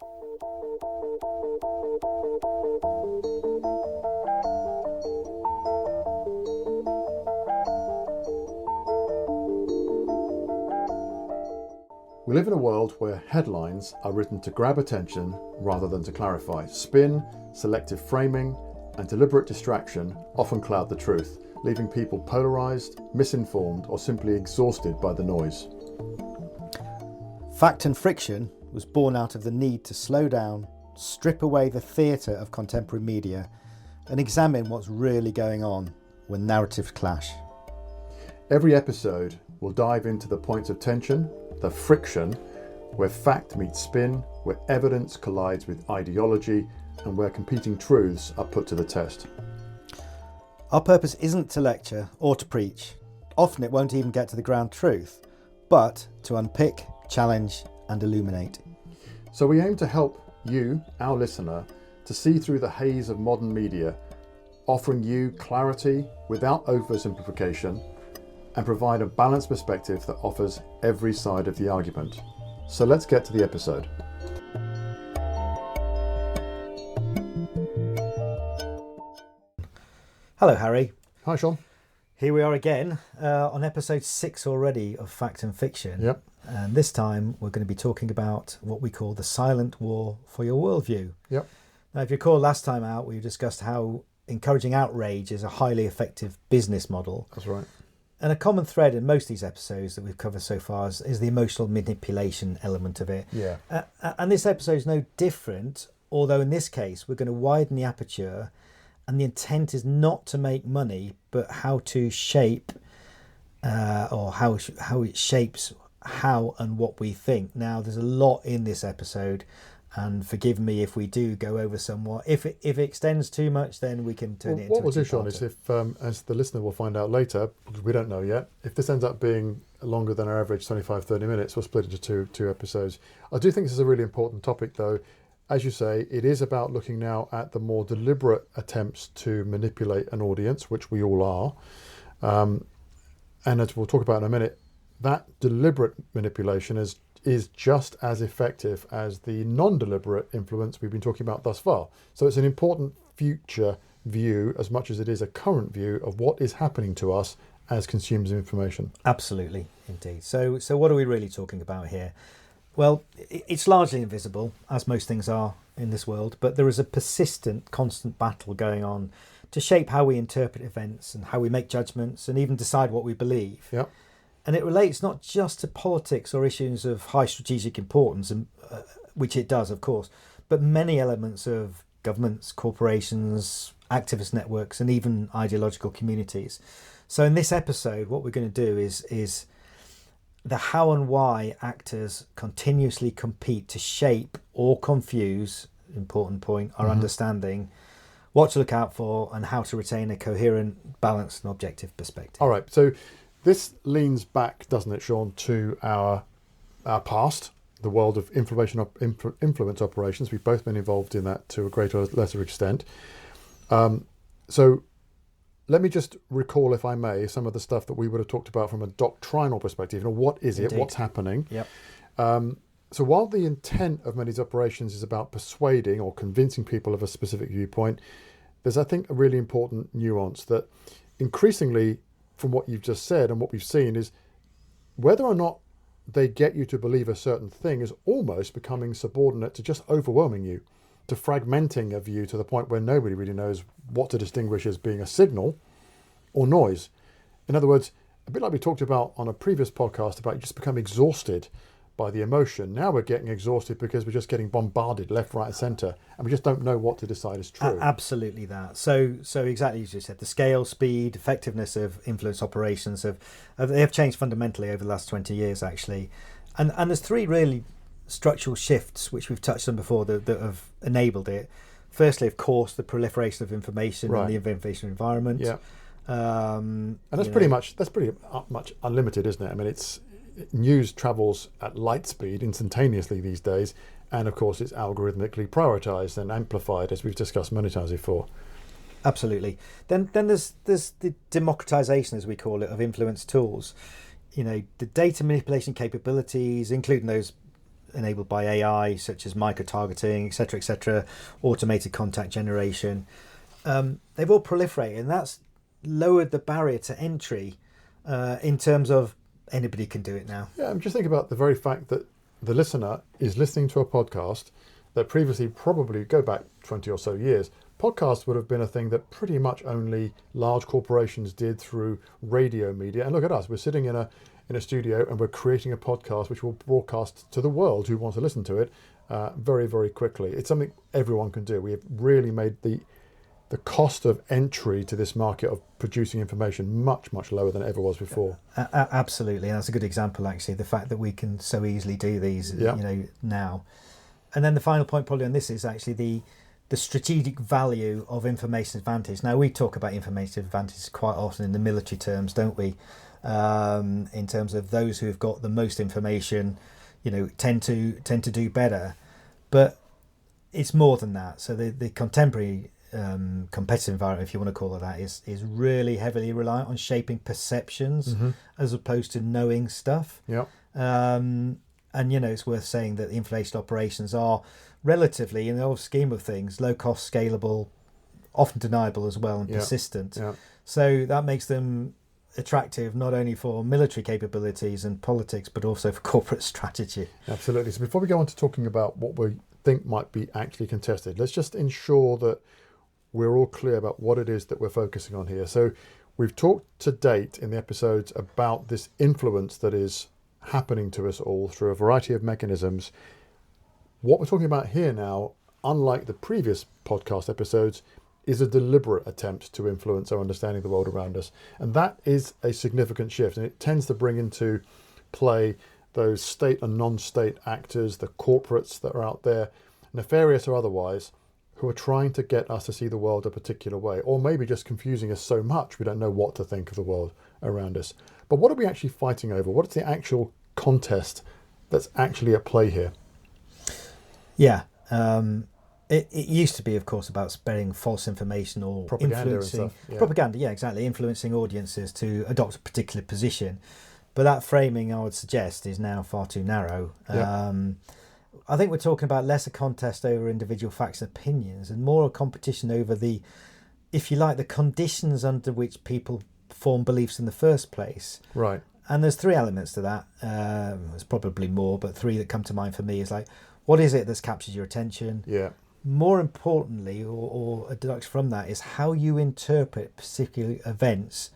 We live in a world where headlines are written to grab attention rather than to clarify. Spin, selective framing, and deliberate distraction often cloud the truth, leaving people polarised, misinformed, or simply exhausted by the noise. Fact and Friction was born out of the need to slow down, strip away the theatre of contemporary media, and examine what's really going on when narratives clash. Every episode will dive into the points of tension, the friction, where fact meets spin, where evidence collides with ideology, and where competing truths are put to the test. Our purpose isn't to lecture or to preach. Often it won't even get to the ground truth, but to unpick, challenge, and illuminate. So we aim to help you, our listener, to see through the haze of modern media, offering you clarity without oversimplification, and provide a balanced perspective that offers every side of the argument. So let's get to the episode. Hello, Harry. Hi, Sean. Here we are again on episode 6 already of Fact and Fiction. Yep. And this time we're going to be talking about what we call the silent war for your worldview. Yep. Now, if you recall last time out, we discussed how encouraging outrage is a highly effective business model. That's right. And a common thread in most of these episodes that we've covered so far is the emotional manipulation element of it. Yeah. And this episode is no different, although in this case we're going to widen the aperture, and the intent is not to make money, but how to shape or how it shapes how and what we think. Now, there's a lot in this episode, and forgive me if we do go over somewhat. If it extends too much, then we can turn it into what was a it, Sean, is if, as the listener will find out later, because we don't know yet, if this ends up being longer than our average 25-30 minutes, we'll split it into two episodes. I do think this is a really important topic, though. As you say, it is about looking now at the more deliberate attempts to manipulate an audience, which we all are. And as we'll talk about in a minute, that deliberate manipulation is just as effective as the non-deliberate influence we've been talking about thus far. So it's an important future view as much as it is a current view of what is happening to us as consumers of information. Absolutely, indeed. So what are we really talking about here? Well, it's largely invisible, as most things are in this world, but there is a persistent, constant battle going on to shape how we interpret events and how we make judgments and even decide what we believe. Yeah. And it relates not just to politics or issues of high strategic importance, and which it does, of course, but many elements of governments, corporations, activist networks, and even ideological communities. So in this episode, what we're going to do is the how and why actors continuously compete to shape or confuse, important point, our understanding, what to look out for, and how to retain a coherent, balanced and objective perspective. All right, so this leans back, doesn't it, Sean, to our past, the world of influence operations. We've both been involved in that to a greater or lesser extent. So let me just recall, if I may, some of the stuff that we would have talked about from a doctrinal perspective. What is it? Indeed. What's happening? Yep. So while the intent of many of these operations is about persuading or convincing people of a specific viewpoint, there's, I think, a really important nuance that increasingly, from what you've just said and what we've seen, is whether or not they get you to believe a certain thing is almost becoming subordinate to just overwhelming you, to fragmenting a view to the point where nobody really knows what to distinguish as being a signal or noise. In other words, a bit like we talked about on a previous podcast about you just become exhausted by the emotion. Now we're getting exhausted because we're just getting bombarded left, right and centre, and we just don't know what to decide is true. Absolutely that. So exactly as you said, the scale, speed, effectiveness of influence operations they have changed fundamentally over the last 20 years actually. And there's three really structural shifts which we've touched on before that have enabled it. Firstly, of course, the proliferation of information and the information environment. Yeah. And that's pretty much unlimited, isn't it? I mean, news travels at light speed instantaneously these days, and of course it's algorithmically prioritized and amplified, as we've discussed many times before. Absolutely. Then there's the democratization, as we call it, of influence tools. The data manipulation capabilities, including those enabled by AI, such as micro-targeting, etc., automated contact generation. They've all proliferated, and that's lowered the barrier to entry in terms of anybody can do it now. Yeah, I'm just thinking about the very fact that the listener is listening to a podcast that previously, probably go back 20 or so years, podcasts would have been a thing that pretty much only large corporations did through radio media. And look at us, we're sitting in a studio and we're creating a podcast which will broadcast to the world who wants to listen to it very, very quickly. It's something everyone can do. We have really made the cost of entry to this market of producing information much, much lower than it ever was before. Absolutely, and that's a good example, actually, the fact that we can so easily do these, now. And then the final point probably on this is actually the strategic value of information advantage. Now, we talk about information advantage quite often in the military terms, don't we? In terms of those who have got the most information, tend to do better. But it's more than that. So the contemporary competitive environment, if you want to call it that, is really heavily reliant on shaping perceptions as opposed to knowing stuff. Yeah. And it's worth saying that the information operations are relatively, in the whole scheme of things, low cost, scalable, often deniable as well, and persistent. Yeah. So that makes them attractive not only for military capabilities and politics, but also for corporate strategy. Absolutely. So before we go on to talking about what we think might be actually contested, let's just ensure that we're all clear about what it is that we're focusing on here. So we've talked to date in the episodes about this influence that is happening to us all through a variety of mechanisms. What we're talking about here now, unlike the previous podcast episodes, is a deliberate attempt to influence our understanding of the world around us. And that is a significant shift, and it tends to bring into play those state and non-state actors, the corporates that are out there, nefarious or otherwise, who are trying to get us to see the world a particular way, or maybe just confusing us so much we don't know what to think of the world around us. But what are we actually fighting over? What is the actual contest that's actually at play here? Yeah. It used to be, of course, about spreading false information or Propaganda influencing... and stuff. Yeah. Propaganda, yeah, exactly. Influencing audiences to adopt a particular position. But that framing, I would suggest, is now far too narrow. Yeah. I think we're talking about less a contest over individual facts and opinions and more a competition over the, if you like, the conditions under which people form beliefs in the first place. Right. And there's three elements to that. There's probably more, but three that come to mind for me is like, what is it that's captured your attention? Yeah. More importantly, or a deduction from that, is how you interpret particular events,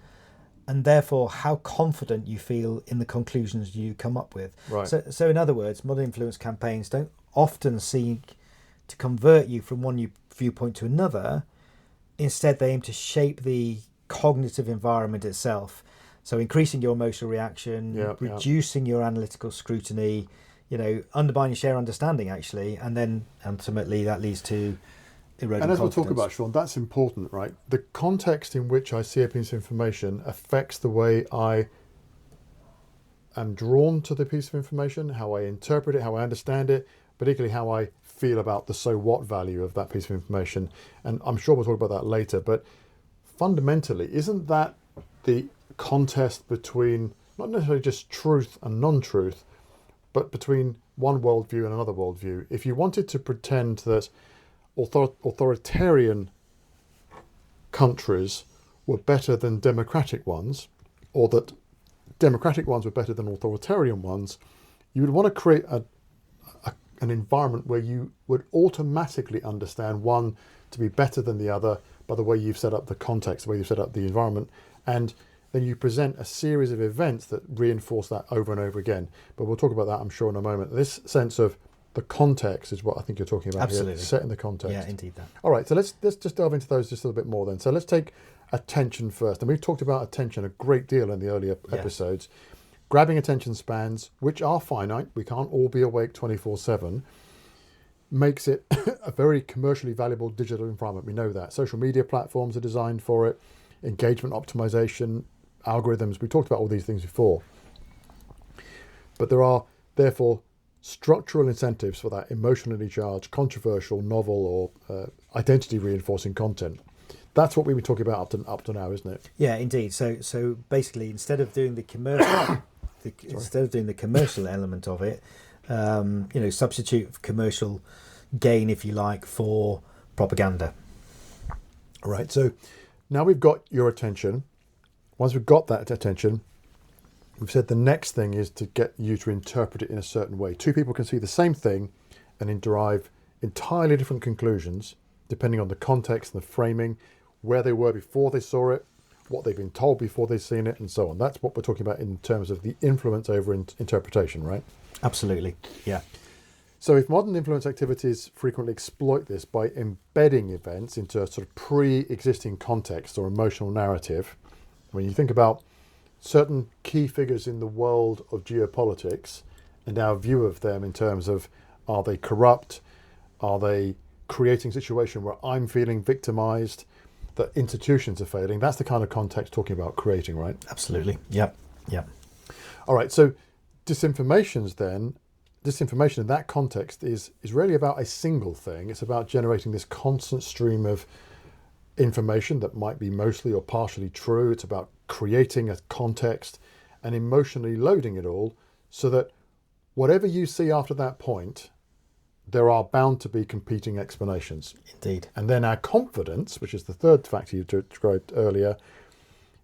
and therefore how confident you feel in the conclusions you come up with. Right. So in other words, modern influence campaigns don't often seek to convert you from one viewpoint to another. Instead, they aim to shape the cognitive environment itself. So increasing your emotional reaction, reducing your analytical scrutiny, undermining shared understanding, actually, and then ultimately that leads to eroding And as confidence. we'll talk about, Sean, that's important, right? The context in which I see a piece of information affects the way I am drawn to the piece of information, how I interpret it, how I understand it, particularly how I feel about the so what value of that piece of information. And I'm sure we'll talk about that later, but fundamentally, isn't that the contest between not necessarily just truth and non-truth, but between one worldview and another worldview? If you wanted to pretend that authoritarian countries were better than democratic ones, or that democratic ones were better than authoritarian ones, you would want to create an environment where you would automatically understand one to be better than the other by the way you've set up the context, the way you've set up the environment, and then you present a series of events that reinforce that over and over again. But we'll talk about that, I'm sure, in a moment. This sense of the context is what I think you're talking about. Absolutely. Here, setting the context. Yeah, indeed that. All right, so let's just delve into those just a little bit more then. So let's take attention first. And we've talked about attention a great deal in the earlier episodes. Grabbing attention spans, which are finite, we can't all be awake 24/7, makes it a very commercially valuable digital environment. We know that. Social media platforms are designed for it, engagement optimization, algorithms. We talked about all these things before. But there are, therefore, structural incentives for that emotionally charged, controversial, novel, or identity reinforcing content. That's what we were talking about up to now, isn't it? Yeah, indeed. So basically, instead of doing the commercial, commercial element of it, substitute commercial gain, if you like, for propaganda. Right. So now we've got your attention. Once we've got that attention, we've said the next thing is to get you to interpret it in a certain way. Two people can see the same thing and then derive entirely different conclusions depending on the context and the framing, where they were before they saw it, what they've been told before they've seen it, and so on. That's what we're talking about in terms of the influence over interpretation, right? Absolutely, yeah. So if modern influence activities frequently exploit this by embedding events into a sort of pre-existing context or emotional narrative, when you think about certain key figures in the world of geopolitics and our view of them in terms of, are they corrupt? Are they creating a situation where I'm feeling victimized, that institutions are failing? That's the kind of context talking about creating, right? Absolutely. Yep. All right. So disinformation in that context is really about a single thing. It's about generating this constant stream of information that might be mostly or partially true. It's about creating a context and emotionally loading it all so that whatever you see after that point, there are bound to be competing explanations. Indeed. And then our confidence, which is the third factor you described earlier,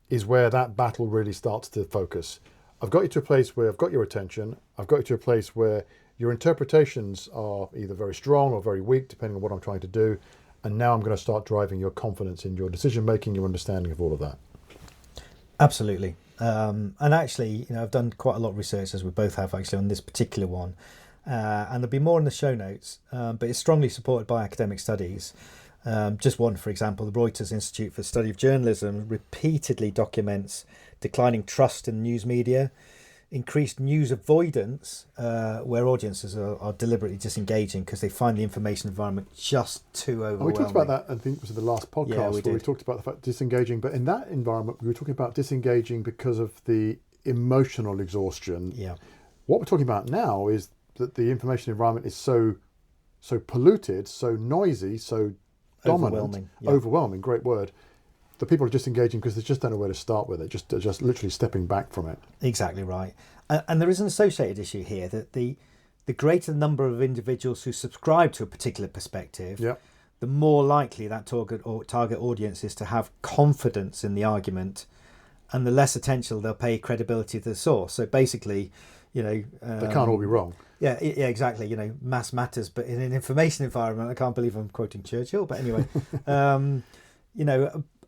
is where that battle really starts to focus. I've got you to a place where I've got your attention. I've got you to a place where your interpretations are either very strong or very weak, depending on what I'm trying to do. And now I'm going to start driving your confidence in your decision making, your understanding of all of that. Absolutely. And actually, I've done quite a lot of research, as we both have actually, on this particular one. And there'll be more in the show notes, but it's strongly supported by academic studies. Just one, for example, the Reuters Institute for the Study of Journalism repeatedly documents declining trust in news media, increased news avoidance, where audiences are deliberately disengaging because they find the information environment just too overwhelming. We talked about that, I think it was in the last podcast, where we talked about the fact disengaging, but in that environment, we were talking about disengaging because of the emotional exhaustion. Yeah. What we're talking about now is that the information environment is so polluted, so noisy, so dominant, overwhelming, great word. The people are just engaging because they just don't know where to start with it, just literally stepping back from it. Exactly right. And there is an associated issue here that the greater the number of individuals who subscribe to a particular perspective, the more likely that target audience is to have confidence in the argument, and the less attention they'll pay credibility to the source. So basically, they can't all be wrong. Yeah, exactly. Mass matters, but in an information environment, I can't believe I'm quoting Churchill, but anyway,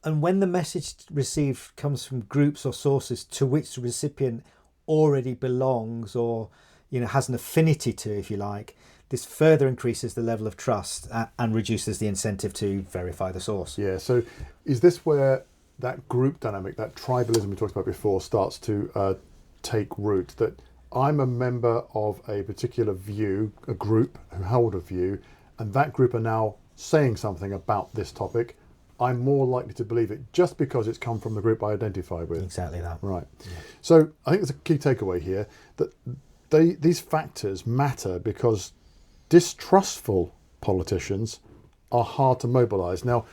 and when the message received comes from groups or sources to which the recipient already belongs or, has an affinity to, if you like, this further increases the level of trust and reduces the incentive to verify the source. Yeah. So is this where that group dynamic, that tribalism we talked about before, starts to take root? That I'm a member of a particular view, a group who hold a view, and that group are now saying something about this topic. I'm more likely to believe it just because it's come from the group I identify with. Exactly that. Right. Yeah. So I think there's a key takeaway here that these factors matter because distrustful politicians are hard to mobilise. Now,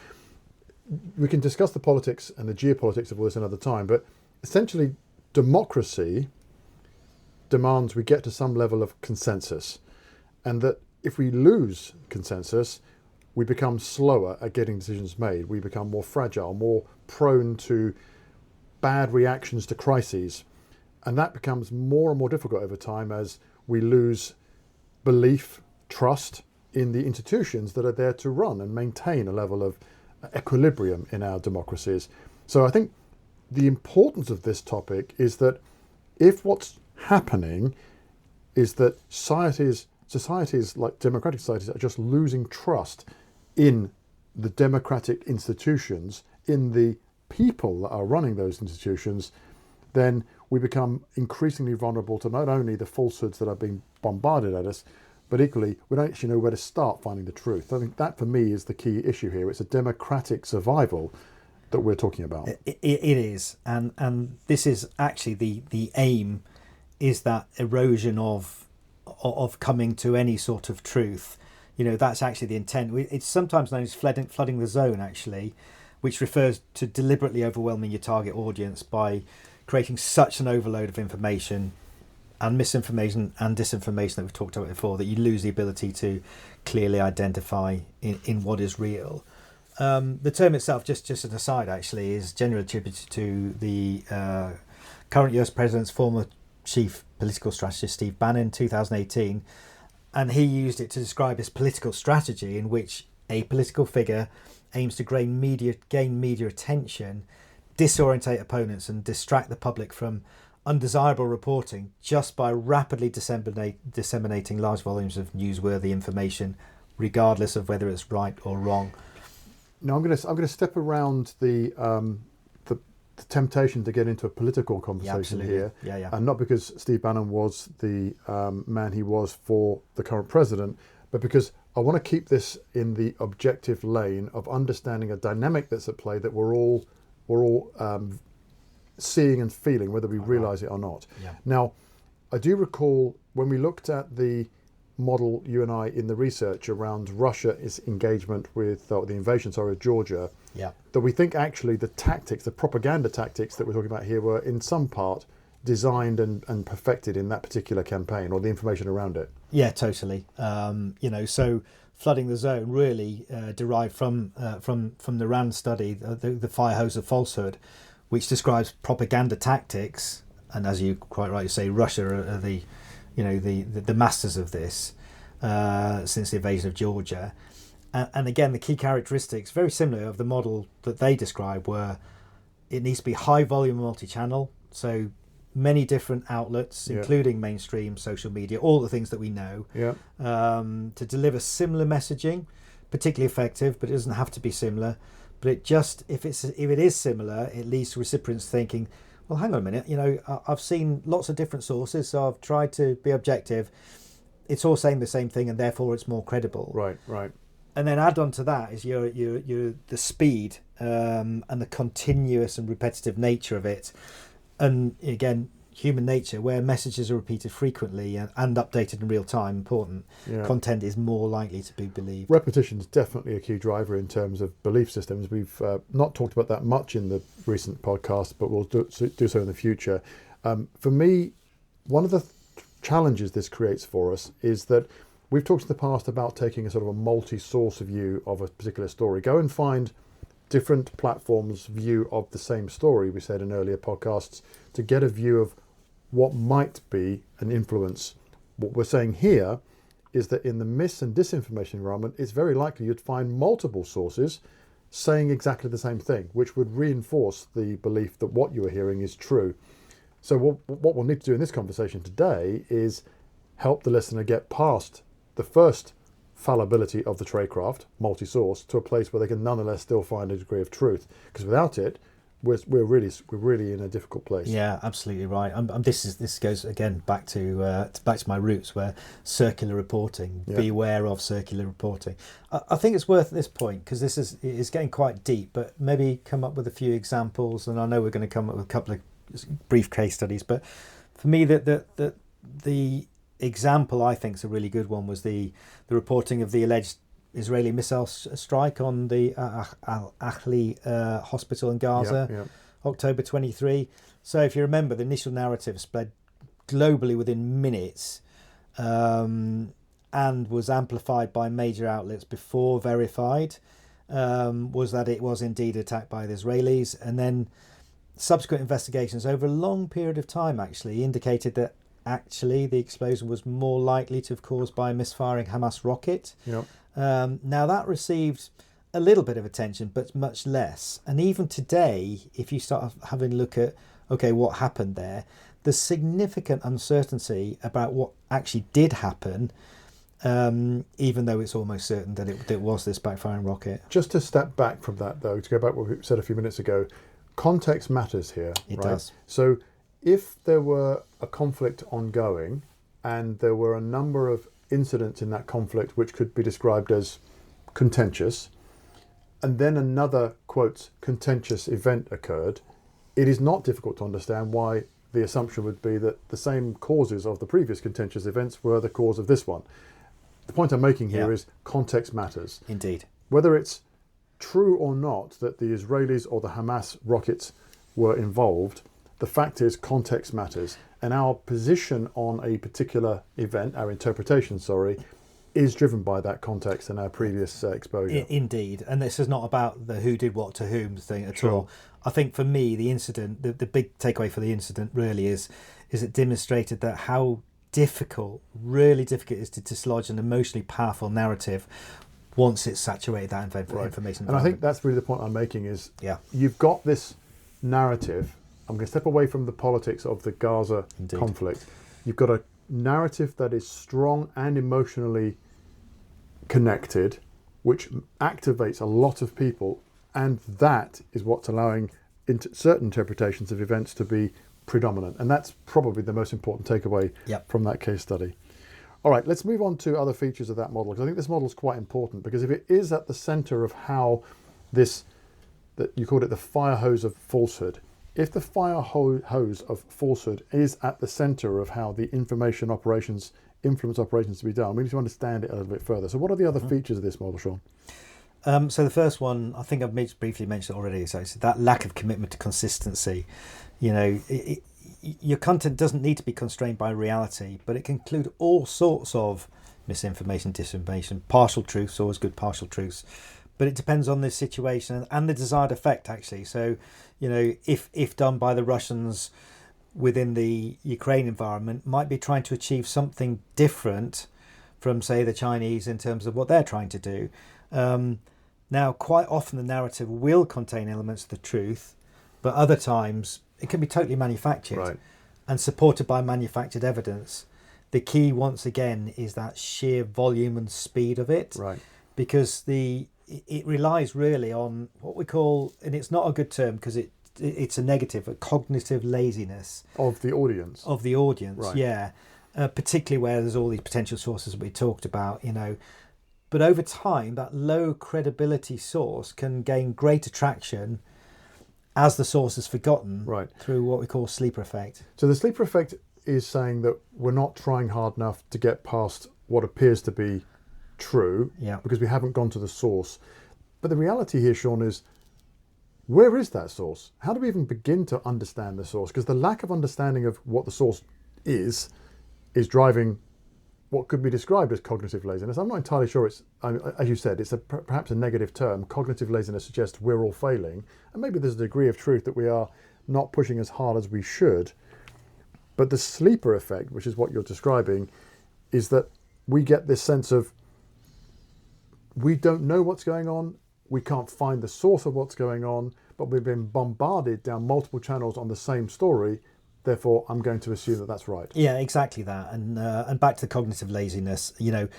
we can discuss the politics and the geopolitics of all this another time, but essentially democracy demands we get to some level of consensus, and that if we lose consensus, we become slower at getting decisions made. We become more fragile, more prone to bad reactions to crises. And that becomes more and more difficult over time as we lose belief, trust in the institutions that are there to run and maintain a level of equilibrium in our democracies. So I think the importance of this topic is that if what's happening is that societies like democratic societies are just losing trust in the democratic institutions, in the people that are running those institutions, then we become increasingly vulnerable to not only the falsehoods that are being bombarded at us, but equally we don't actually know where to start finding the truth. I think that for me is the key issue here. It's a democratic survival that we're talking about. It is, and this is actually the aim, is that erosion of coming to any sort of truth. That's actually the intent. It's sometimes known as flooding the zone, actually, which refers to deliberately overwhelming your target audience by creating such an overload of information and misinformation and disinformation that we've talked about before, that you lose the ability to clearly identify in what is real. The term itself, just an aside actually, is generally attributed to the current US President's former chief political strategist, Steve Bannon, 2018, and he used it to describe his political strategy in which a political figure aims to gain media attention, disorientate opponents and distract the public from undesirable reporting just by rapidly disseminating large volumes of newsworthy information, regardless of whether it's right or wrong. Now I'm going to step around the temptation to get into a political conversation here, and not because Steve Bannon was the man he was for the current president, but because I want to keep this in the objective lane of understanding a dynamic that's at play that we're all seeing and feeling, whether we realise it or not. Yeah. Now, I do recall when we looked at the model, you and I, in the research around Russia's engagement with the invasion, of Georgia, that we think actually the tactics, the propaganda tactics that we're talking about here, were in some part designed and perfected in that particular campaign, or the information around it. Yeah, totally. So flooding the zone really derived from the RAND study, the fire hose of falsehood, which describes propaganda tactics, and as you quite rightly say, Russia are the masters of this since the invasion of Georgia. And again, the key characteristics, very similar of the model that they describe, were it needs to be high volume multi-channel, so many different outlets, including mainstream social media, all the things that we know, to deliver similar messaging, particularly effective, but it doesn't have to be similar. But it just, if it is similar, it leads to recipients thinking, well, hang on a minute, I've seen lots of different sources, so I've tried to be objective. It's all saying the same thing, and therefore it's more credible. Right. And then add on to that is your the speed and the continuous and repetitive nature of it, and again, human nature, where messages are repeated frequently and updated in real time, important. Content is more likely to be believed. Repetition is definitely a key driver in terms of belief systems. We've not talked about that much in the recent podcast, but we'll do so in the future. For me, one of the challenges this creates for us is that we've talked in the past about taking a sort of a multi-source view of a particular story. Go and find different platforms' view of the same story, we said in earlier podcasts, to get a view of what might be an influence. What we're saying here is that in the mis and disinformation environment, it's very likely you'd find multiple sources saying exactly the same thing, which would reinforce the belief that what you are hearing is true. So what we'll need to do in this conversation today is help the listener get past the first fallibility of the tradecraft, multi-source, to a place where they can nonetheless still find a degree of truth. Because without it, we're really in a difficult place. Yeah, absolutely right. This goes again back to my roots, where circular reporting. Beware of circular reporting. I think it's worth at this point, because this is getting quite deep, but maybe come up with a few examples. And I know we're going to come up with a couple of brief case studies, but for me, the example I think is a really good one was the reporting of the alleged Israeli missile strike on the Al-Ahli hospital in Gaza, October 23. So if you remember, the initial narrative spread globally within minutes and was amplified by major outlets before verified, was that it was indeed attacked by the Israelis. And then subsequent investigations over a long period of time actually indicated that actually the explosion was more likely to have caused by a misfiring Hamas rocket. Now that received a little bit of attention, but much less. And even today, if you start having a look at, okay, what happened there, there's significant uncertainty about what actually did happen, even though it's almost certain that it was this backfiring rocket. Just to step back from that, though, to go back to what we said a few minutes ago, context matters here. It does. So if there were a conflict ongoing and there were a number of incidents in that conflict which could be described as contentious, and then another, quote, contentious event occurred, it is not difficult to understand why the assumption would be that the same causes of the previous contentious events were the cause of this one. The point I'm making here is context matters. Indeed. Whether it's true or not that the Israelis or the Hamas rockets were involved, the fact is context matters. And our position on a particular event, our interpretation, is driven by that context and our previous exposure. Indeed. And this is not about the who did what to whom thing at Sure. all. I think for me, the incident, the big takeaway for the incident really is it demonstrated that how really difficult it is to dislodge an emotionally powerful narrative once it's saturated that information. And I think that's really the point I'm making is Yeah. you've got this narrative. I'm going to step away from the politics of the Gaza Indeed. conflict. You've got a narrative that is strong and emotionally connected, which activates a lot of people, and that is what's allowing certain interpretations of events to be predominant. And that's probably the most important takeaway Yep. from that case study. All right, let's move on to other features of that model, because I think this model is quite important, because if it is at the center of how that you called it the fire hose of falsehood, if the fire hose of falsehood is at the center of how the information operations influence operations to be done, we need to understand it a little bit further. So what are the other features of this model, Sean? So the first one, I think I've briefly mentioned already, so it's that lack of commitment to consistency. You know, your content doesn't need to be constrained by reality, but it can include all sorts of misinformation, disinformation, partial truths, always good partial truths. But it depends on the situation and the desired effect, actually. So, you know, if done by the Russians within the Ukraine environment, might be trying to achieve something different from, say, the Chinese in terms of what they're trying to do. Now, quite often the narrative will contain elements of the truth, but other times it can be totally manufactured and supported by manufactured evidence. The key, once again, is that sheer volume and speed of it, because it relies really on what we call, and it's not a good term because it's a negative, a cognitive laziness of the audience. Yeah, particularly where there's all these potential sources we talked about, you know. But over time, that low credibility source can gain greater traction as the source is forgotten through what we call sleeper effect. So the sleeper effect is saying that we're not trying hard enough to get past what appears to be true because we haven't gone to the source. But the reality here, Sean, is where is that source? How do we even begin to understand the source? Because the lack of understanding of what the source is driving what could be described as cognitive laziness. I'm not entirely sure as you said, it's perhaps a negative term. Cognitive laziness suggests we're all failing. And maybe there's a degree of truth that we are not pushing as hard as we should. But the sleeper effect, which is what you're describing, is that we get this sense of we don't know what's going on. We can't find the source of what's going on, but we've been bombarded down multiple channels on the same story. Therefore, I'm going to assume that that's right. Yeah, exactly that. And back to the cognitive laziness, you know,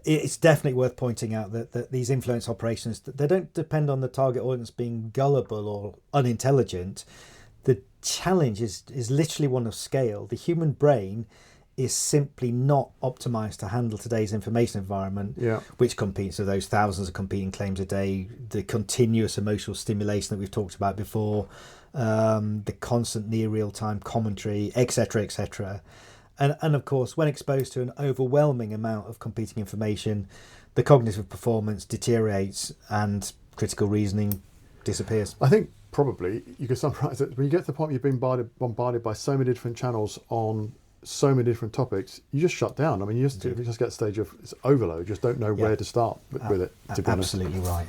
it's definitely worth pointing out that these influence operations, they don't depend on the target audience being gullible or unintelligent. The challenge is literally one of scale. The human brain is simply not optimized to handle today's information environment, which competes with those thousands of competing claims a day, the continuous emotional stimulation that we've talked about before, the constant near real-time commentary, etc., etc. And of course, when exposed to an overwhelming amount of competing information, the cognitive performance deteriorates and critical reasoning disappears. I think probably you could summarize it. When you get to the point where you've been bombarded by so many different channels on so many different topics, you just shut down. I mean, you just get to the stage of it's overload. You just don't know where to start with it, to be honest. Absolutely right.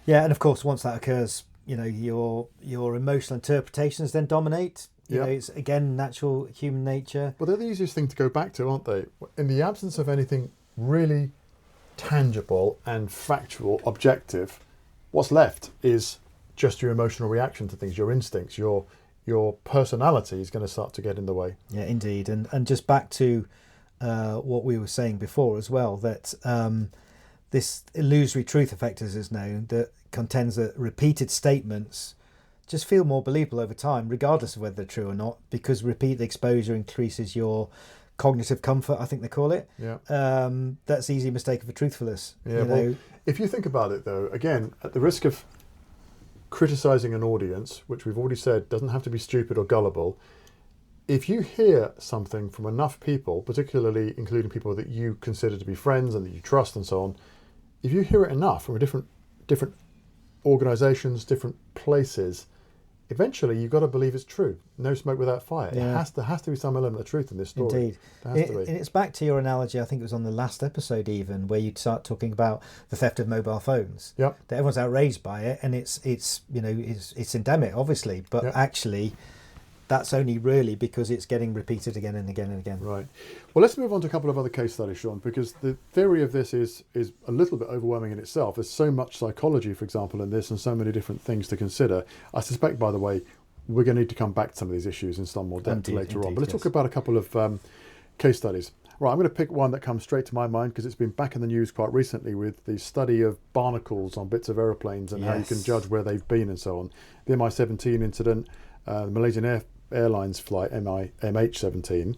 Yeah, and of course, once that occurs, you know, your emotional interpretations then dominate. You know, it's again natural human nature. Well, they're the easiest thing to go back to, aren't they? In the absence of anything really tangible and factual, objective, what's left is just your emotional reaction to things, your instincts, your personality is going to start to get in the way. Yeah, indeed. And just back to what we were saying before as well, that this illusory truth effect, as is known, that contends that repeated statements just feel more believable over time, regardless of whether they're true or not, because repeated exposure increases your cognitive comfort, I think they call it. That's the easy mistake for truthfulness. If you think about it, though, again, at the risk of criticizing an audience, which we've already said doesn't have to be stupid or gullible, if you hear something from enough people, particularly including people that you consider to be friends and that you trust and so on, if you hear it enough from different organizations, different places, eventually you've got to believe it's true. No smoke without fire. Yeah. There has to be some element of truth in this story. Indeed. There has to be. And it's back to your analogy, I think it was on the last episode even, where you start talking about the theft of mobile phones. Yep. That everyone's outraged by it, and it's endemic, obviously, but Yep. actually that's only really because it's getting repeated again and again and again. Right. Well, let's move on to a couple of other case studies, Sean, because the theory of this is a little bit overwhelming in itself. There's so much psychology, for example, in this, and so many different things to consider. I suspect, by the way, we're going to need to come back to some of these issues in some more depth later on. But let's talk about a couple of case studies. Right, I'm going to pick one that comes straight to my mind because it's been back in the news quite recently with the study of barnacles on bits of aeroplanes and how you can judge where they've been and so on. The MI-17 incident, the Malaysian Airlines flight MH17.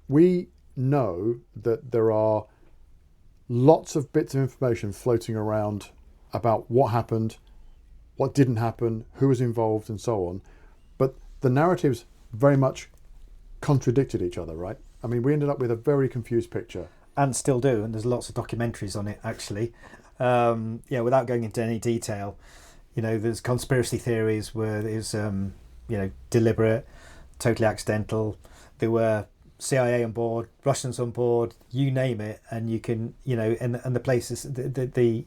We know that there are lots of bits of information floating around about what happened, what didn't happen, who was involved, and so on. But the narratives very much contradicted each other, right? I mean, we ended up with a very confused picture. And still do, and there's lots of documentaries on it, actually. Without going into any detail, there's conspiracy theories where there's, deliberate, totally accidental. There were CIA on board, Russians on board, you name it, and you can, and the places, the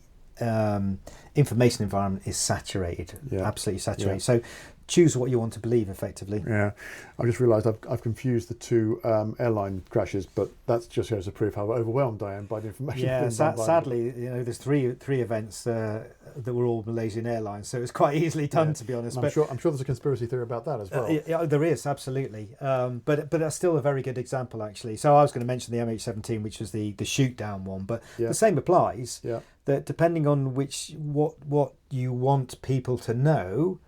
information environment is saturated, absolutely saturated. Yeah. So choose what you want to believe, effectively. Yeah, I just realised I've confused the two airline crashes, but that just goes to prove how overwhelmed I am by the information. Yeah, sadly, there's three events that were all Malaysian Airlines, so it's quite easily done, to be honest. I'm sure there's a conspiracy theory about that as well. Yeah, there is, absolutely. But that's still a very good example, actually. So I was going to mention the MH17, which was the shoot down one, but the same applies. Yeah. That depending on what you want people to know.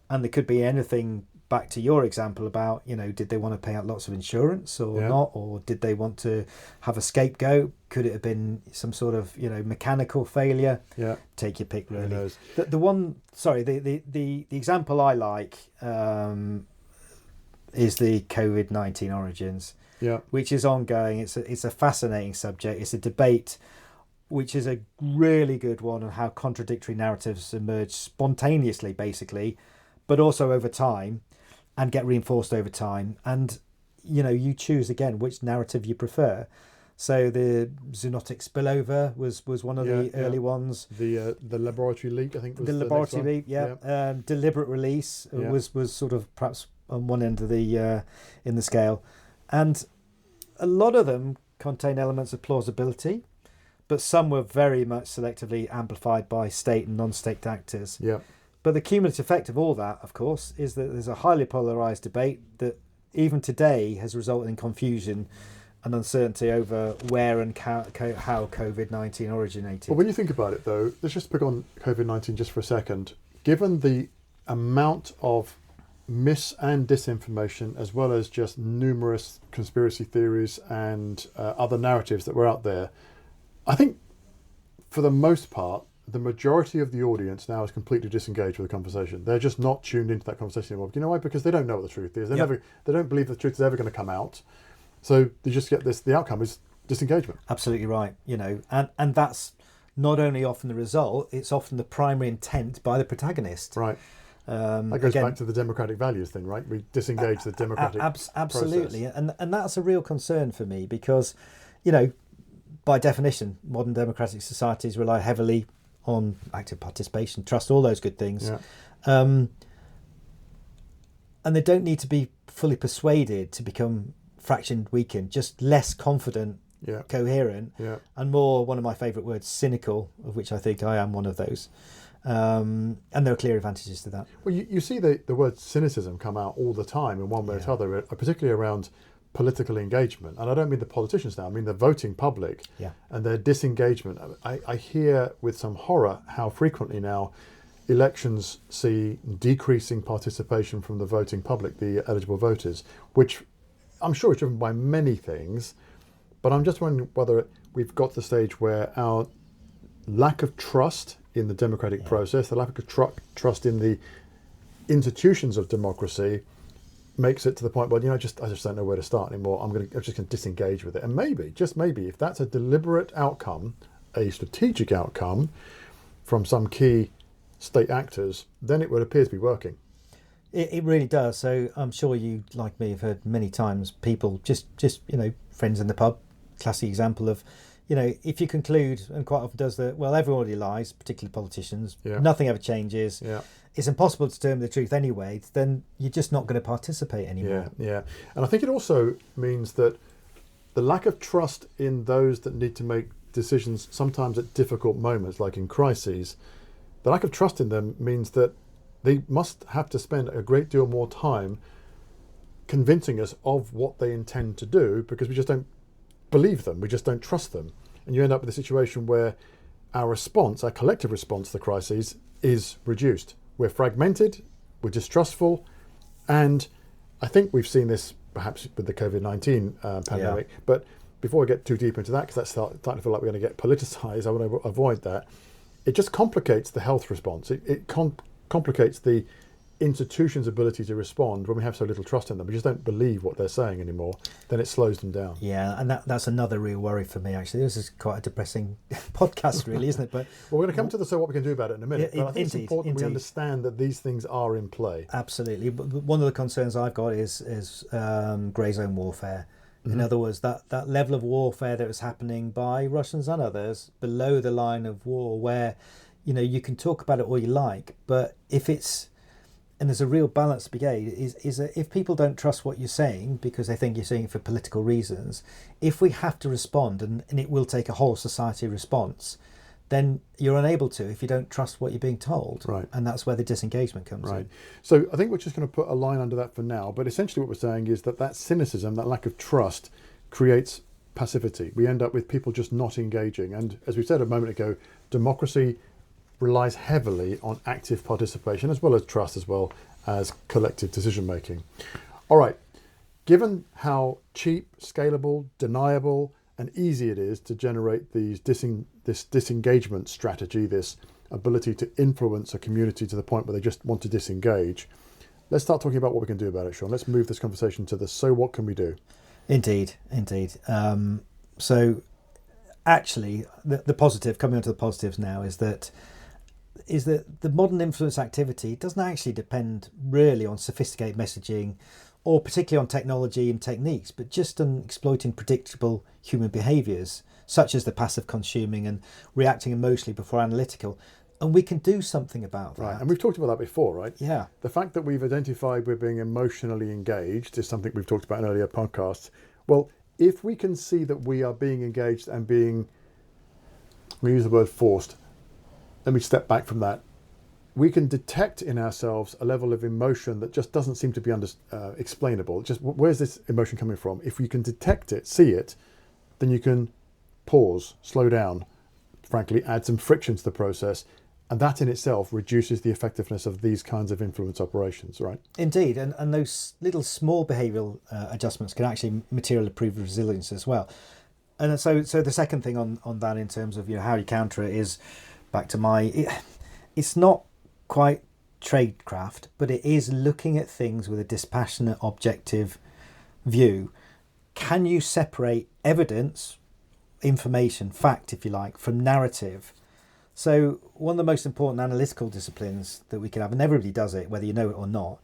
And there could be anything back to your example about, did they want to pay out lots of insurance or not? Or did they want to have a scapegoat? Could it have been some sort of, mechanical failure? Yeah. Take your pick, really. The example I like is the COVID-19 origins, which is ongoing. It's a fascinating subject. It's a debate which is a really good one on how contradictory narratives emerge spontaneously, basically, but also over time and get reinforced over time. And, you choose again which narrative you prefer. So the zoonotic spillover was one of the early ones. The laboratory leak, I think, was the laboratory leak. Deliberate release was sort of perhaps on one end of the in the scale, and a lot of them contain elements of plausibility, but some were very much selectively amplified by state and non-state actors. Yeah. But the cumulative effect of all that, of course, is that there's a highly polarised debate that even today has resulted in confusion and uncertainty over where and how COVID-19 originated. Well, when you think about it, though, let's just pick on COVID-19 just for a second. Given the amount of mis and disinformation, as well as just numerous conspiracy theories and other narratives that were out there, I think for the most part, the majority of the audience now is completely disengaged with the conversation. They're just not tuned into that conversation anymore. You know why? Because they don't know what the truth is. They don't believe the truth is ever going to come out. So they just get this. The outcome is disengagement. Absolutely right. And that's not only often the result; it's often the primary intent by the protagonist. Right. That goes back to the democratic values thing, right? We disengage the democratic absolutely, process. and that's a real concern for me because, by definition, modern democratic societies rely heavily on active participation, trust, all those good things. Yeah. And they don't need to be fully persuaded to become fractioned, weakened, just less confident, coherent, and more, one of my favourite words, cynical, of which I think I am one of those. And there are clear advantages to that. Well, you see the word cynicism come out all the time in one way or another, particularly around political engagement. And I don't mean the politicians now, I mean the voting public and their disengagement. I hear with some horror how frequently now elections see decreasing participation from the voting public, the eligible voters, which I'm sure is driven by many things, but I'm just wondering whether we've got to the stage where our lack of trust in the democratic process, the lack of trust in the institutions of democracy makes it to the point where, I just don't know where to start anymore. I'm just going to disengage with it. And maybe, just maybe, if that's a deliberate outcome, a strategic outcome from some key state actors, then it would appear to be working. It really does. So I'm sure you, like me, have heard many times people just friends in the pub, classic example of, if you conclude, and quite often does that, well, everybody lies, particularly politicians, Yeah. nothing ever changes, Yeah. it's impossible to determine the truth anyway, then you're just not going to participate anymore. Yeah. And I think it also means that the lack of trust in those that need to make decisions, sometimes at difficult moments, like in crises, the lack of trust in them means that they must have to spend a great deal more time convincing us of what they intend to do, because we just don't believe them, we just don't trust them. And you end up with a situation where our response, our collective response to the crises, is reduced. We're fragmented, we're distrustful, and I think we've seen this perhaps with the COVID-19 pandemic. Yeah. But before I get too deep into that, because that's starting to feel like we're going to get politicized, I want to avoid that. It just complicates the health response. It complicates the institution's ability to respond when we have so little trust in them. We just don't believe what they're saying anymore. Then it slows them down. Yeah, and that's another real worry for me, actually. This is quite a depressing podcast, really, isn't it? But well, we're going to come to the what we can do about it in a minute. But I think it's important we indeed. understand that these things are in play. Absolutely. But one of the concerns I've got is grey zone warfare. In other words, that level of warfare that was happening by Russians and others below the line of war, where, you can talk about it all you like, but if it's, and there's a real balance to be gained, is that if people don't trust what you're saying because they think you're saying it for political reasons, if we have to respond, and it will take a whole society response, then you're unable to if you don't trust what you're being told. Right. And that's where the disengagement comes in. So I think we're just going to put a line under that for now. But essentially what we're saying is that cynicism, that lack of trust, creates passivity. We end up with people just not engaging. And as we said a moment ago, democracy relies heavily on active participation, as well as trust, as well as collective decision making. All right. Given how cheap, scalable, deniable, and easy it is to generate this disengagement strategy, this ability to influence a community to the point where they just want to disengage, let's start talking about what we can do about it, Sean. Let's move this conversation to the so what can we do? Indeed. So actually, the positive, coming on to the positives now, is that the modern influence activity doesn't actually depend really on sophisticated messaging, or particularly on technology and techniques, but just on exploiting predictable human behaviours, such as the passive consuming and reacting emotionally before analytical. And we can do something about that. Right, and we've talked about that before, right? Yeah. The fact that we've identified we're being emotionally engaged is something we've talked about in earlier podcasts. Well, if we can see that we are being engaged and being, we use the word forced, let me step back from that. We can detect in ourselves a level of emotion that just doesn't seem to be explainable. Just where's this emotion coming from? If you can detect it, see it, then you can pause, slow down, frankly, add some friction to the process. And that in itself reduces the effectiveness of these kinds of influence operations, right? Indeed. And those little small behavioural adjustments can actually materially improve resilience as well. And so the second thing on that, in terms of how you counter it, is back to it's not quite tradecraft, but it is looking at things with a dispassionate, objective view. Can you separate evidence, information, fact, if you like, from narrative? So one of the most important analytical disciplines that we can have, and everybody does it, whether you know it or not,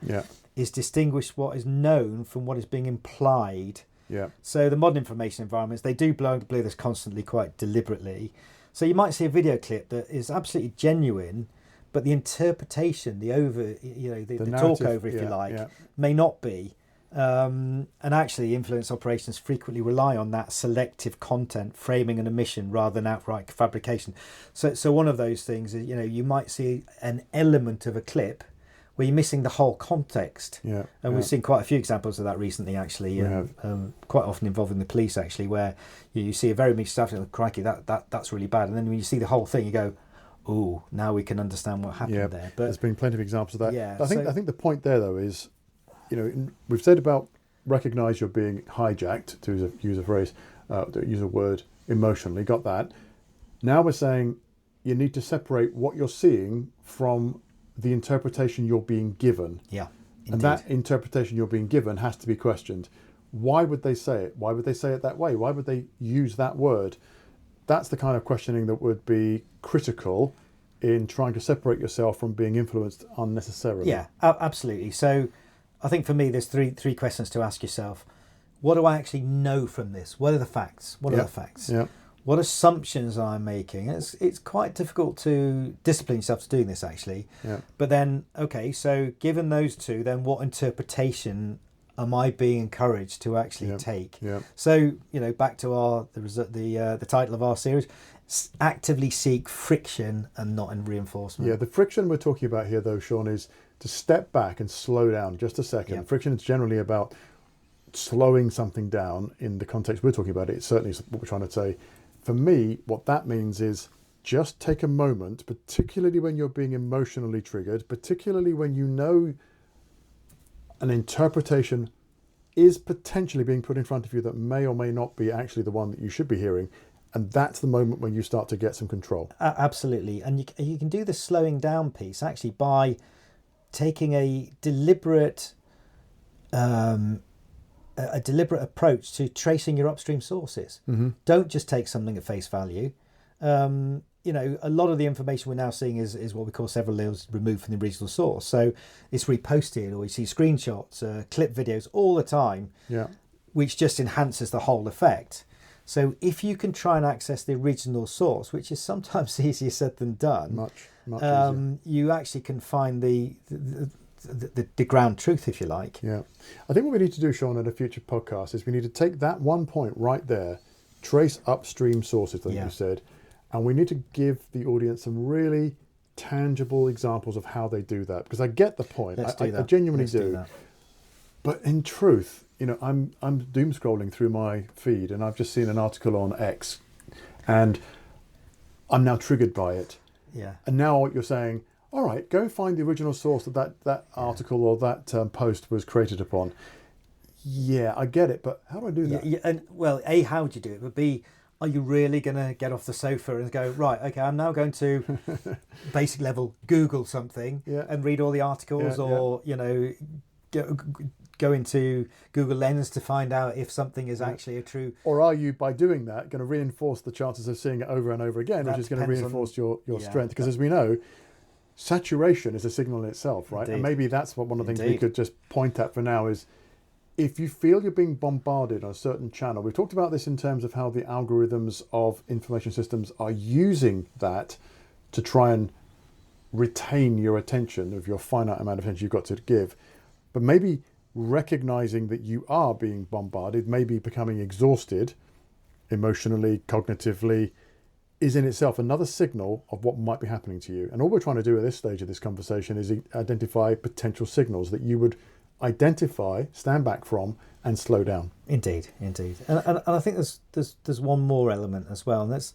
is distinguish what is known from what is being implied. Yeah. So the modern information environments, they do blow this constantly, quite deliberately. So you might see a video clip that is absolutely genuine, but the interpretation, the talk over, if you like, may not be. And actually, influence operations frequently rely on that selective content, framing and omission, rather than outright fabrication. So one of those things is, you might see an element of a clip where you're missing the whole context. And we've seen quite a few examples of that recently, actually, quite often involving the police, actually, where you see a very mixed stuff, and crikey, that's really bad. And then when you see the whole thing, you go, oh, now we can understand what happened there. But there's been plenty of examples of that. Yeah, I think the point there, though, is, we've said about recognise you're being hijacked, to use a phrase, use a word, emotionally, got that. Now we're saying you need to separate what you're seeing from the interpretation you're being given. Yeah, indeed. And that interpretation you're being given has to be questioned. Why would they say it? Why would they say it that way? Why would they use that word? That's the kind of questioning that would be critical in trying to separate yourself from being influenced unnecessarily. Yeah, absolutely. So I think for me, there's three questions to ask yourself. What do I actually know from this? What are the facts? What are the facts? Yeah. What assumptions am I making? It's quite difficult to discipline yourself to doing this, actually. Yeah. But then, okay, so given those two, then what interpretation am I being encouraged to actually take? Yeah. So, back to the title of our series, actively seek friction and not in reinforcement. Yeah, the friction we're talking about here, though, Sean, is to step back and slow down just a second. Yeah. Friction is generally about slowing something down in the context we're talking about. It certainly is what we're trying to say. For me, what that means is just take a moment, particularly when you're being emotionally triggered, particularly when you know an interpretation is potentially being put in front of you that may or may not be actually the one that you should be hearing. And that's the moment when you start to get some control. Absolutely. And you can do the slowing down piece actually by taking a deliberate approach to tracing your upstream sources. Mm-hmm. Don't just take something at face value. A lot of the information we're now seeing is what we call several layers removed from the original source. So it's reposted, or you see screenshots, clip videos all the time, which just enhances the whole effect. So if you can try and access the original source, which is sometimes easier said than done, much easier. You actually can find the ground truth, if you like. Yeah. I think what we need to do, Sean, at a future podcast is we need to take that one point right there, trace upstream sources, like you said, and we need to give the audience some really tangible examples of how they do that. Because I get the point. I genuinely do. But in truth, I'm doom scrolling through my feed and I've just seen an article on X and I'm now triggered by it. Yeah. And now what you're saying, all right, go and find the original source that article or that post was created upon. Yeah, I get it, but how do I do that? Yeah, and well, A, how would you do it? But B, are you really going to get off the sofa and go, right, okay, I'm now going to basic level Google something and read all the articles go into Google Lens to find out if something is actually a true... Or are you, by doing that, going to reinforce the chances of seeing it over and over again, which is going to reinforce your strength? Because as we know, saturation is a signal in itself, right? Indeed. And maybe that's one of the things we could just point at for now is if you feel you're being bombarded on a certain channel, we've talked about this in terms of how the algorithms of information systems are using that to try and retain your attention of your finite amount of attention you've got to give. But maybe recognizing that you are being bombarded, maybe becoming exhausted emotionally, cognitively, is in itself another signal of what might be happening to you. And all we're trying to do at this stage of this conversation is identify potential signals that you would identify, stand back from, and slow down. Indeed. And I think there's one more element as well, and that's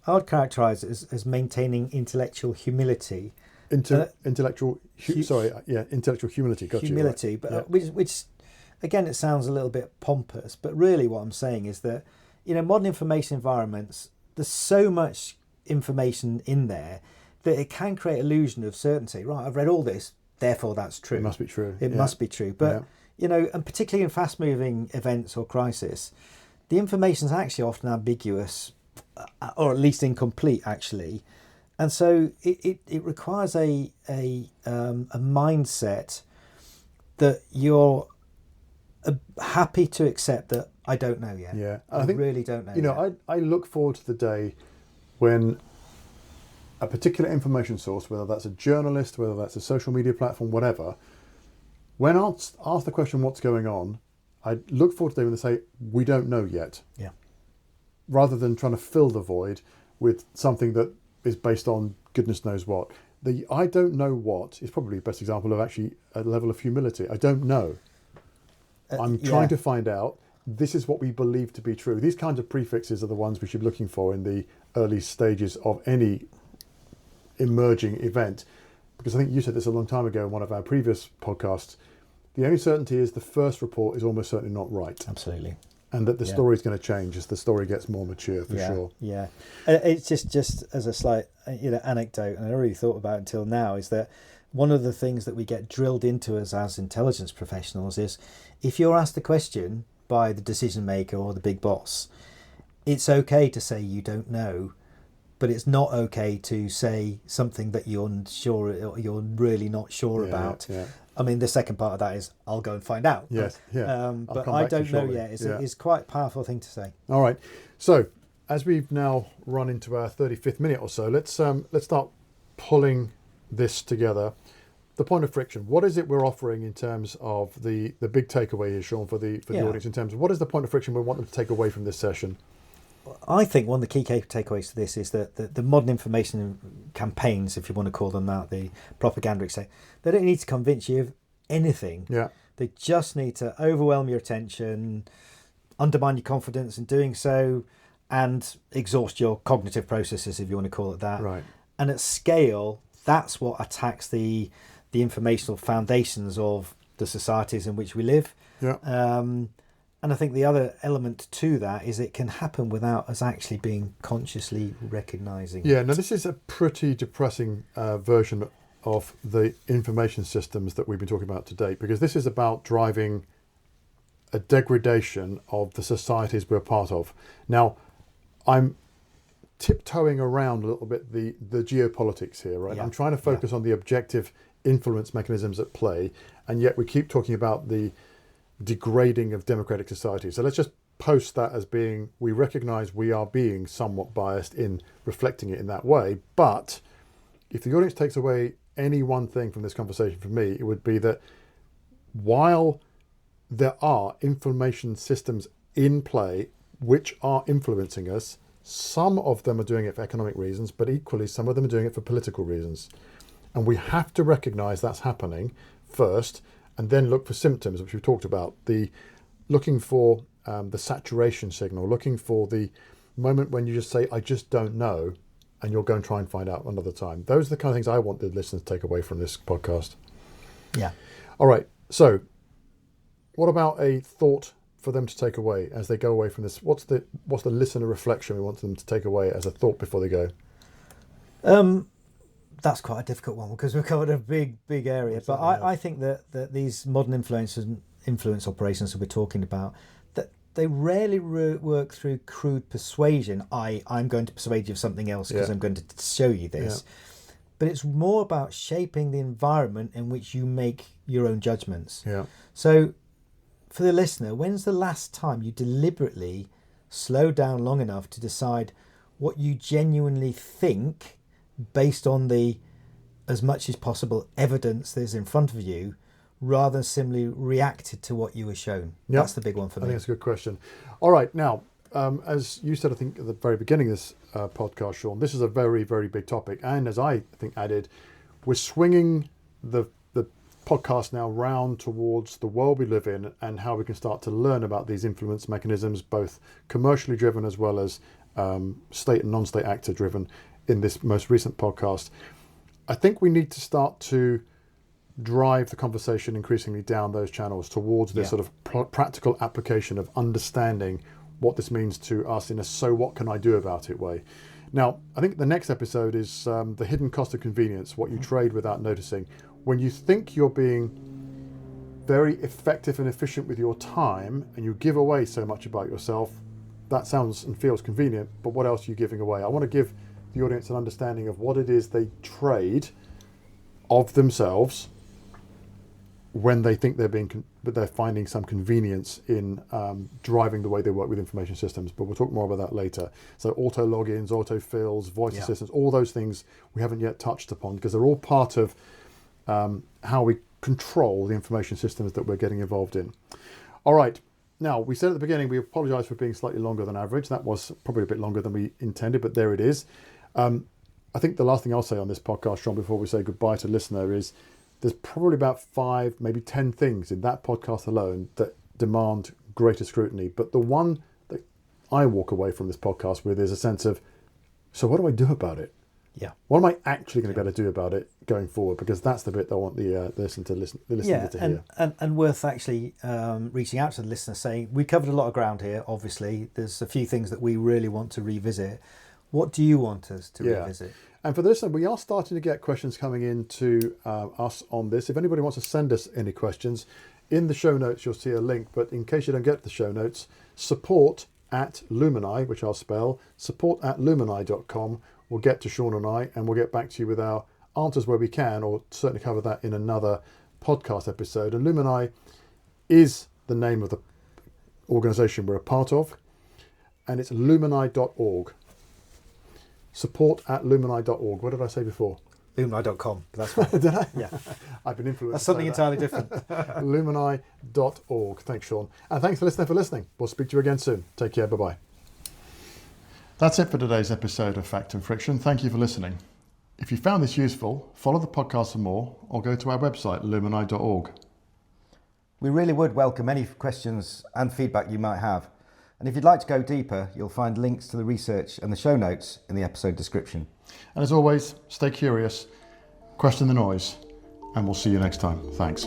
I would characterise it as maintaining intellectual humility. Intellectual humility. Got humility, you, right. But which again, it sounds a little bit pompous, but really what I'm saying is that modern information environments, there's so much information in there that it can create illusion of certainty. Right, I've read all this, therefore that's true. It must be true. It must be true. But and particularly in fast-moving events or crisis, the information is actually often ambiguous, or at least incomplete, actually. And so it requires a mindset that you're happy to accept that I don't know yet. Yeah, I think, really don't know. Yet. I look forward to the day when a particular information source, whether that's a journalist, whether that's a social media platform, whatever, when asked the question, what's going on, I look forward to the day when they say, we don't know yet. Yeah. Rather than trying to fill the void with something that is based on goodness knows what. The I don't know what is probably the best example of actually a level of humility. I don't know. I'm trying to find out. This is what we believe to be true. These kinds of prefixes are the ones we should be looking for in the early stages of any emerging event. Because I think you said this a long time ago in one of our previous podcasts. The only certainty is the first report is almost certainly not right. Absolutely. And that the story is going to change as the story gets more mature, for sure. Yeah, it's just as a slight anecdote, and I already thought about it until now, is that one of the things that we get drilled into us as intelligence professionals is if you're asked a question by the decision maker or the big boss, it's okay to say you don't know, but it's not okay to say something that you're really not sure about. Yeah. I mean, the second part of that is I'll go and find out. Yes, yeah. But I don't know yet. It's quite a powerful thing to say. All right. So as we've now run into our 35th minute or so, let's start pulling this together. The point of friction. What is it we're offering in terms of the big takeaway here, Sean, for the audience, in terms of what is the point of friction we want them to take away from this session? I think one of the key takeaways to this is that the modern information campaigns, if you want to call them that, the propaganda, say, they don't need to convince you of anything. Yeah. They just need to overwhelm your attention, undermine your confidence in doing so, and exhaust your cognitive processes, if you want to call it that. Right. And at scale, that's what attacks the informational foundations of the societies in which we live. Yeah. And I think the other element to that is it can happen without us actually being consciously recognising. Yeah, now this is a pretty depressing version of the information systems that we've been talking about to date, because this is about driving a degradation of the societies we're part of. Now, I'm tiptoeing around a little bit the geopolitics here, right? Yeah. I'm trying to focus on the objective influence mechanisms at play, and yet we keep talking about the degrading of democratic society. So let's just post that as being, we recognize we are being somewhat biased in reflecting it in that way. But if the audience takes away any one thing from this conversation from me, it would be that while there are information systems in play which are influencing us, some of them are doing it for economic reasons, but equally some of them are doing it for political reasons. And we have to recognize that's happening first, and then look for symptoms, which we've talked about. Looking for the saturation signal, looking for the moment when you just say, I just don't know, and you'll go and try and find out another time. Those are the kind of things I want the listeners to take away from this podcast. Yeah. All right. So what about a thought for them to take away as they go away from this? What's the listener reflection we want them to take away as a thought before they go? That's quite a difficult one because we've covered a big area. But I think that these modern influence operations that we're talking about, that they rarely work through crude persuasion. I'm going to persuade you of something else because I'm going to show you this. Yeah. But it's more about shaping the environment in which you make your own judgments. Yeah. So for the listener, when's the last time you deliberately slowed down long enough to decide what you genuinely think based on the, as much as possible, evidence that is in front of you, rather than simply reacted to what you were shown? Yep. That's the big one for me. I think that's a good question. All right, now, as you said, I think at the very beginning of this podcast, Sean, this is a very, very big topic. And as I think added, we're swinging the podcast now round towards the world we live in and how we can start to learn about these influence mechanisms, both commercially driven as well as state and non-state actor driven in this most recent podcast. I think we need to start to drive the conversation increasingly down those channels towards this sort of practical application of understanding what this means to us in a so what can I do about it way. Now, I think the next episode is the hidden cost of convenience, what you trade without noticing. When you think you're being very effective and efficient with your time and you give away so much about yourself, that sounds and feels convenient, but what else are you giving away? I want to give the audience an understanding of what it is they trade of themselves when they think they're finding some convenience in driving the way they work with information systems. But we'll talk more about that later. So auto logins, auto fills, voice assistants, all those things we haven't yet touched upon because they're all part of how we control the information systems that we're getting involved in. All right. Now, we said at the beginning, we apologise for being slightly longer than average. That was probably a bit longer than we intended, but there it is. I think the last thing I'll say on this podcast, Sean, before we say goodbye to the listener is there's probably about 5, maybe 10 things in that podcast alone that demand greater scrutiny. But the one that I walk away from this podcast with is a sense of, so what do I do about it? Yeah. What am I actually going to be able to do about it going forward? Because that's the bit that I want the listener to hear. And worth actually reaching out to the listener saying, we covered a lot of ground here, obviously. There's a few things that we really want to revisit. What do you want us to revisit? And for the listener, we are starting to get questions coming in to us on this. If anybody wants to send us any questions, in the show notes you'll see a link. But in case you don't get the show notes, support@lumini, which I'll spell, support@lumini.com, we'll get to Sean and I, and we'll get back to you with our answers where we can, or certainly cover that in another podcast episode. And Lumini is the name of the organisation we're a part of, and it's lumini.org. Support@lumini.org. What did I say before? Lumini.com. That's right. Did I? Yeah. I've been influenced. That's something by that. entirely different. Lumini.org. Thanks, Sean. And thanks for listening. We'll speak to you again soon. Take care. Bye-bye. That's it for today's episode of Fact and Friction. Thank you for listening. If you found this useful, follow the podcast for more, or go to our website, lumini.org. We really would welcome any questions and feedback you might have. And if you'd like to go deeper, you'll find links to the research and the show notes in the episode description. And as always, stay curious, question the noise, and we'll see you next time. Thanks.